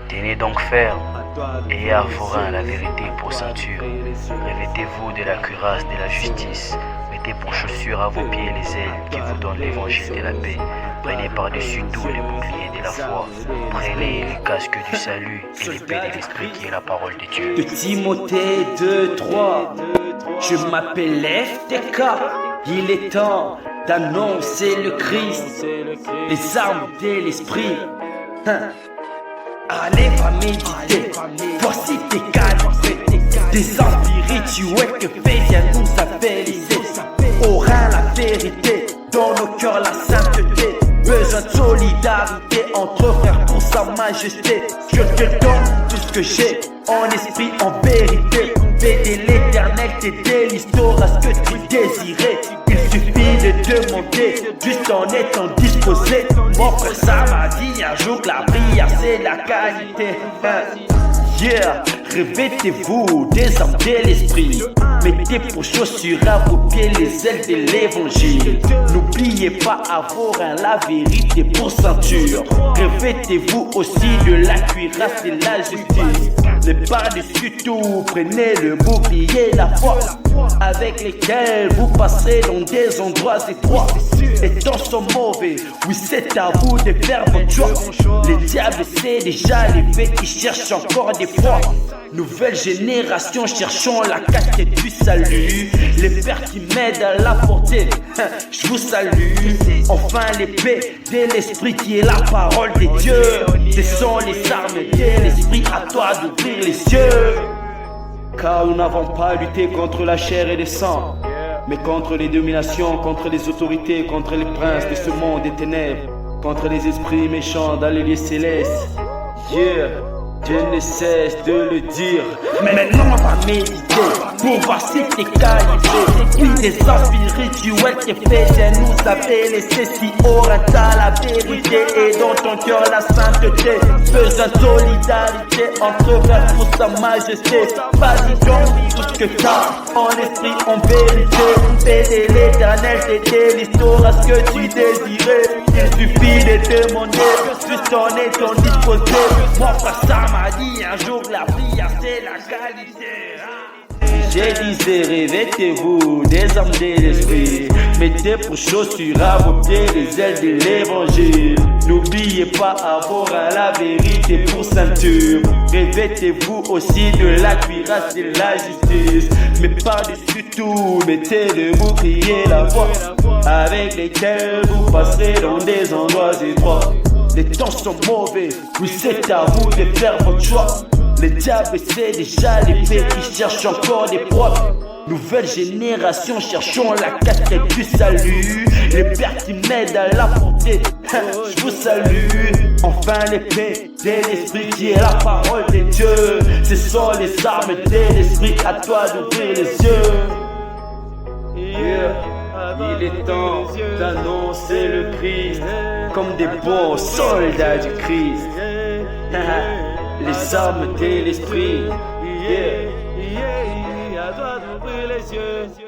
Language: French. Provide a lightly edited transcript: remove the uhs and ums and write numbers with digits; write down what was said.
Tenez donc ferme et à vos reins la vérité pour ceinture. Revêtez-vous de la cuirasse de la justice. Mettez pour chaussures à vos pieds les ailes qui vous donnent l'évangile de la paix. Prenez par-dessus tout les boucliers de la foi. Prenez le casque du salut et l'épée de l'esprit qui est la parole de Dieu. De Timothée 2:3. Je m'appelle FTK. Il est temps d'annoncer le Christ, les armes de l'esprit. Allez, va méditer, voici tes qualités, des armes spirituelles que fait bien nous appeler. Au rein la vérité, dans nos cœurs la sainteté. Besoin de solidarité entre frères pour sa majesté. Je te donne tout ce que j'ai, en esprit, en vérité. Fais de l'éternel t'aider l'histoire à ce que tu désirais. Il suffit de demander, juste en étant disposé. Mon frère ça m'a dit un jour que la prière c'est la qualité. Yeah, revêtez-vous des armes de l'esprit. Mettez pour chaussures à vos pieds les ailes de l'évangile. N'oubliez pas avoir la vérité pour ceinture. Revêtez-vous aussi de la cuirasse et la justice. Mais par-dessus tout, prenez le bouclier, la foi, avec lesquels vous passerez dans des endroits étroits. Les temps sont mauvais, oui c'est à vous de faire votre choix. Les diables c'est déjà les faits qui cherchent encore des fois. Nouvelle génération cherchons la casquette du salut. Les pères qui m'aident à la porter, je vous salue. Enfin l'épée de l'esprit qui est la parole de Dieu. Ce sont les armes de l'esprit, à toi d'ouvrir les yeux. Car nous n'avons pas lutté contre la chair et le sang, mais contre les dominations, contre les autorités, contre les princes de ce monde des ténèbres, contre les esprits méchants dans les lieux célestes. Yeah, Dieu ne cesse de le dire. Mais maintenant on va méditer pour voir si t'es qualifié. Oui, des armes spirituelles qui fait de nous appeler. C'est si aura la vérité et dans ton cœur la sainteté. Besoin de solidarité entre frères pour sa majesté. Vas-y donc tout ce que t'as en esprit, en vérité. Fais de l'éternel t'aider l'histoire à ce que tu désirais. Il suffit de demander, juste en étant disposé. Mon frère ça m'a dit un jour la prière c'est la qualité. J'ai dit revêtez-vous des armes de l'esprit. Mettez pour chaussures à vos pieds les ailes de l'évangile. N'oubliez pas avoir la vérité pour ceinture. Revêtez-vous aussi de la cuirasse et de la justice. Mais par-dessus tout, mettez le bouclier la foi, avec lesquels vous passerez dans des endroits étroits. Les temps sont mauvais, oui c'est à vous de faire votre choix. Les diables c'est déjà les faits qui cherchent encore des preuves. Nouvelle génération cherchons la casquette du salut. Les pères qui m'aident à la porter, je vous salue. Enfin l'épée de l'esprit qui est la parole de Dieu. Ce sont les armes de l'esprit, à toi d'ouvrir les yeux. Yeah. Il est temps d'annoncer le Christ comme des bons soldats du Christ. Les armes de l'esprit. À toi d'ouvrir les yeux.